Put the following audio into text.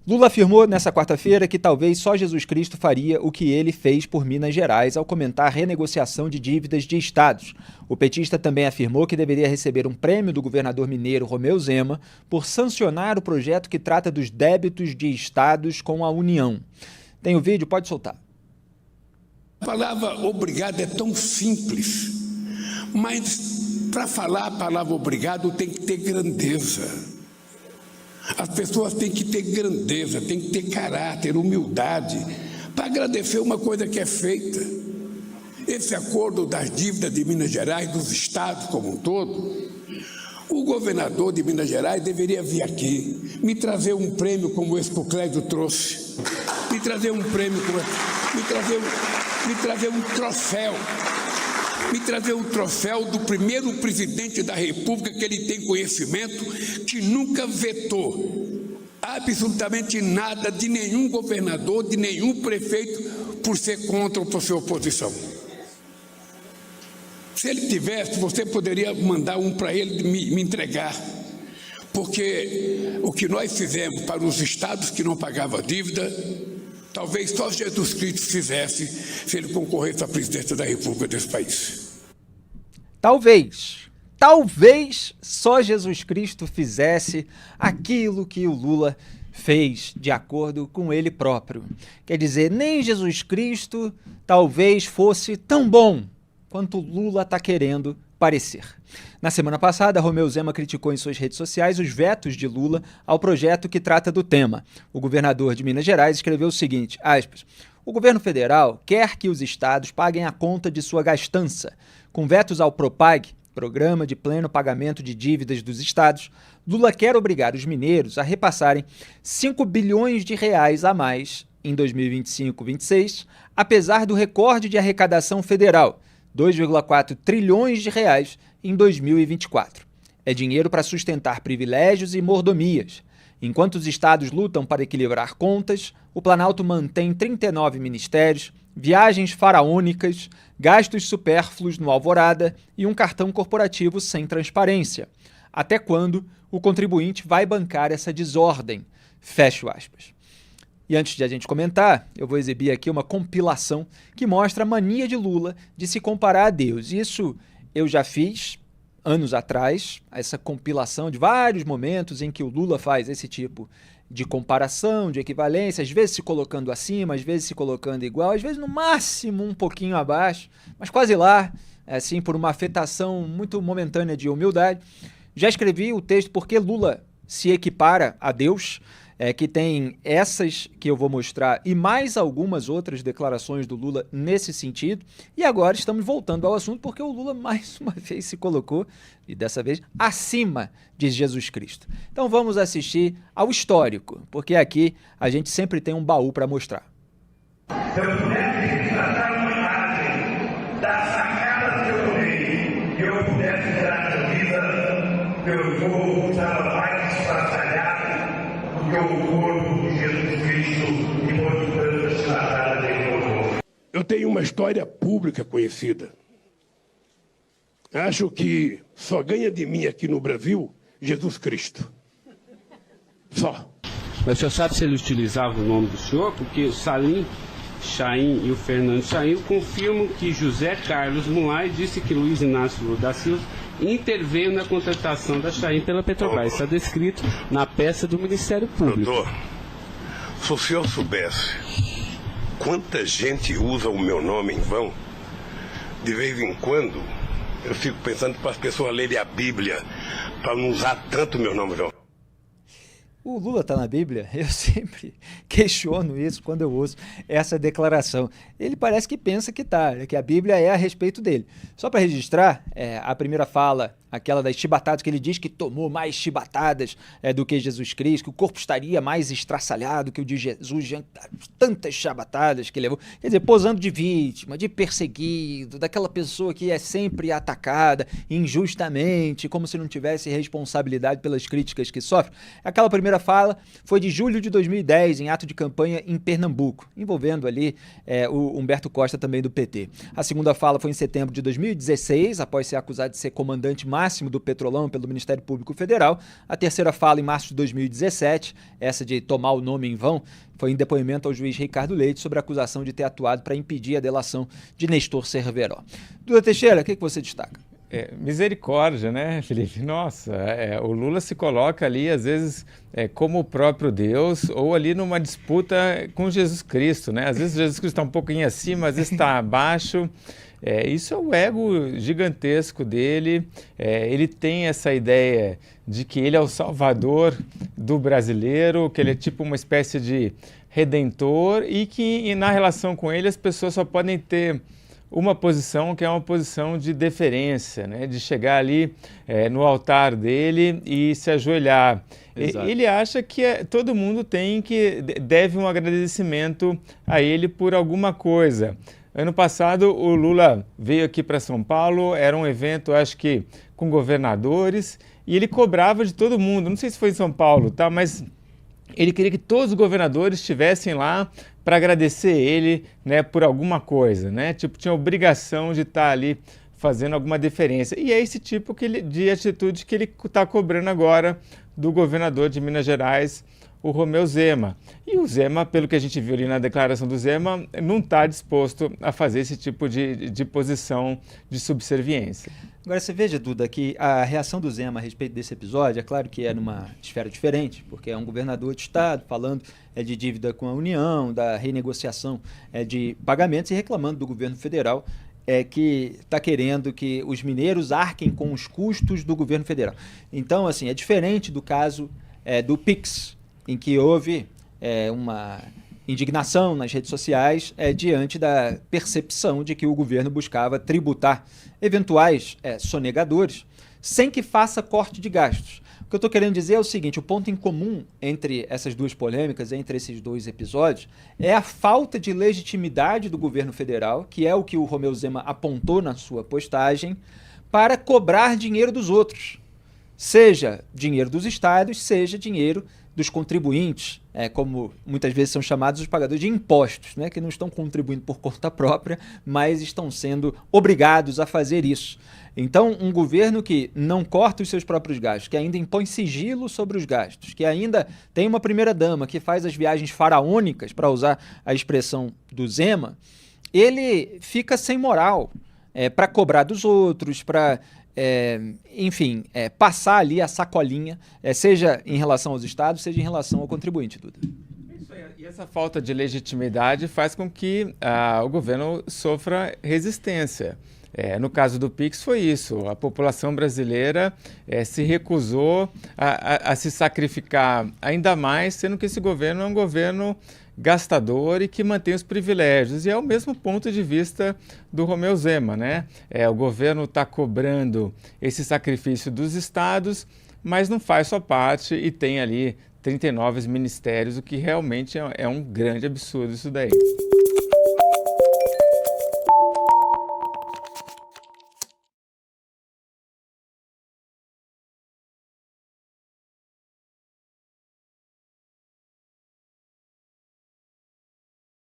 Lula afirmou nessa quarta-feira que talvez só Jesus Cristo faria o que ele fez por Minas Gerais ao comentar a renegociação de dívidas de estados. O petista também afirmou que deveria receber um prêmio do governador mineiro Romeu Zema por sancionar o projeto que trata dos débitos de estados com a União. Tem o vídeo? Pode soltar. A palavra obrigado é tão simples, mas para falar a palavra obrigado tem que ter grandeza. As pessoas têm que ter grandeza, têm que ter caráter, humildade, para agradecer uma coisa que é feita. Esse acordo das dívidas de Minas Gerais, dos estados como um todo, o governador de Minas Gerais deveria vir aqui, me trazer um prêmio como esse que o Clédio trouxe, me trazer um prêmio, me trazer um troféu. Me trazer um troféu do primeiro presidente da República que ele tem conhecimento, que nunca vetou absolutamente nada de nenhum governador, de nenhum prefeito, por ser contra ou por ser oposição. Se ele tivesse, você poderia mandar um para ele me entregar, porque o que nós fizemos para os estados que não pagavam dívida, talvez só Jesus Cristo fizesse se ele concorresse à presidência da República desse país. Talvez só Jesus Cristo fizesse aquilo que o Lula fez de acordo com ele próprio. Quer dizer, nem Jesus Cristo talvez fosse tão bom quanto Lula está querendo parecer. Na semana passada, Romeu Zema criticou em suas redes sociais os vetos de Lula ao projeto que trata do tema. O governador de Minas Gerais escreveu o seguinte, aspas, o governo federal quer que os estados paguem a conta de sua gastança. Com vetos ao PROPAG, Programa de Pleno Pagamento de Dívidas dos Estados, Lula quer obrigar os mineiros a repassarem 5 bilhões de reais a mais em 2025-26, apesar do recorde de arrecadação federal, 2,4 trilhões de reais em 2024. É dinheiro para sustentar privilégios e mordomias. Enquanto os estados lutam para equilibrar contas, o Planalto mantém 39 ministérios, viagens faraônicas, gastos supérfluos no Alvorada e um cartão corporativo sem transparência. Até quando o contribuinte vai bancar essa desordem? Fecho aspas. E antes de a gente comentar, eu vou exibir aqui uma compilação que mostra a mania de Lula de se comparar a Deus. Isso eu já fiz anos atrás, essa compilação de vários momentos em que o Lula faz esse tipo de comparação, de equivalência, às vezes se colocando acima, às vezes se colocando igual, às vezes no máximo um pouquinho abaixo, mas quase lá, assim, por uma afetação muito momentânea de humildade. Já escrevi o texto Por que Lula se equipara a Deus, que tem essas que eu vou mostrar e mais algumas outras declarações do Lula nesse sentido. E agora estamos voltando ao assunto porque o Lula mais uma vez se colocou, e dessa vez, acima de Jesus Cristo. Então vamos assistir ao histórico, porque aqui a gente sempre tem um baú para mostrar. Se eu pudesse tratar uma imagem da sacada que eu tomei, e eu pudesse tirar a camisa, eu vou usar mais estraçalhado do que o corpo de Jesus Cristo e por tantas tratadas dele. Eu tenho uma história pública conhecida. Acho que só ganha de mim aqui no Brasil Jesus Cristo. Só. Mas o senhor sabe se ele utilizava o nome do senhor? Porque o Salim Chaim e o Fernando Chaim confirmam que José Carlos Mulay disse que Luiz Inácio Lula da Silva interveio na contratação da Chaim pela Petrobras. Está descrito na peça do Ministério Público. Doutor, se o senhor soubesse quanta gente usa o meu nome em vão, de vez em quando eu fico pensando para as pessoas lerem a Bíblia, para não usar tanto o meu nome, não. O Lula está na Bíblia? Eu sempre questiono isso quando eu ouço essa declaração. Ele parece que pensa que está, que a Bíblia é a respeito dele. Só para registrar, a primeira fala, aquela das chibatadas, que ele diz que tomou mais chibatadas do que Jesus Cristo, que o corpo estaria mais estraçalhado que o de Jesus, tantas chibatadas que levou. Quer dizer, posando de vítima, de perseguido, daquela pessoa que é sempre atacada injustamente, como se não tivesse responsabilidade pelas críticas que sofre. Aquela primeira primeira fala foi de julho de 2010, em ato de campanha em Pernambuco, envolvendo ali o Humberto Costa, também do PT. A segunda fala foi em setembro de 2016, após ser acusado de ser comandante máximo do Petrolão pelo Ministério Público Federal. A terceira fala em março de 2017, essa de tomar o nome em vão, foi em depoimento ao juiz Ricardo Leite sobre a acusação de ter atuado para impedir a delação de Nestor Cerveró. Duda Teixeira, o que você destaca? Misericórdia, né, Felipe? Nossa, o Lula se coloca ali, às vezes, como o próprio Deus, ou ali numa disputa com Jesus Cristo, né? Às vezes Jesus Cristo está um pouquinho acima, às vezes está abaixo. Isso é o ego gigantesco dele. Ele tem essa ideia de que ele é o salvador do brasileiro, que ele é tipo uma espécie de redentor e que na relação com ele as pessoas só podem ter uma posição que é uma posição de deferência, né? De chegar ali no altar dele e se ajoelhar. Ele acha que todo mundo deve um agradecimento a ele por alguma coisa. Ano passado o Lula veio aqui para São Paulo, era um evento, acho que com governadores, e ele cobrava de todo mundo, não sei se foi em São Paulo, tá? Mas ele queria que todos os governadores estivessem lá para agradecer ele, né, por alguma coisa, né? Tipo, tinha obrigação de estar ali fazendo alguma deferência. E é esse tipo de atitude que ele está cobrando agora do governador de Minas Gerais, o Romeu Zema. E o Zema, pelo que a gente viu ali na declaração do Zema, não está disposto a fazer esse tipo de posição de subserviência. Agora você veja, Duda, que a reação do Zema a respeito desse episódio, é claro que é numa esfera diferente, porque é um governador de estado falando de dívida com a União, da renegociação de pagamentos e reclamando do governo federal que está querendo que os mineiros arquem com os custos do governo federal. Então, assim, é diferente do caso do PIX, em que houve uma indignação nas redes sociais diante da percepção de que o governo buscava tributar eventuais sonegadores sem que faça corte de gastos. O que eu estou querendo dizer é o seguinte: o ponto em comum entre essas duas polêmicas, entre esses dois episódios, é a falta de legitimidade do governo federal, que é o que o Romeu Zema apontou na sua postagem, para cobrar dinheiro dos outros, seja dinheiro dos estados, seja dinheiro dos contribuintes, como muitas vezes são chamados os pagadores de impostos, né, que não estão contribuindo por conta própria, mas estão sendo obrigados a fazer isso. Então, um governo que não corta os seus próprios gastos, que ainda impõe sigilo sobre os gastos, que ainda tem uma primeira-dama que faz as viagens faraônicas, para usar a expressão do Zema, ele fica sem moral para cobrar dos outros, para enfim, passar ali a sacolinha, seja em relação aos estados, seja em relação ao contribuinte, Duda. Isso aí. E essa falta de legitimidade faz com que o governo sofra resistência. No caso do PIX foi isso, a população brasileira se recusou a se sacrificar ainda mais, sendo que esse governo é um governo gastador e que mantém os privilégios. E é o mesmo ponto de vista do Romeu Zema, né? O governo está cobrando esse sacrifício dos estados, mas não faz sua parte e tem ali 39 ministérios, o que realmente é um grande absurdo isso daí.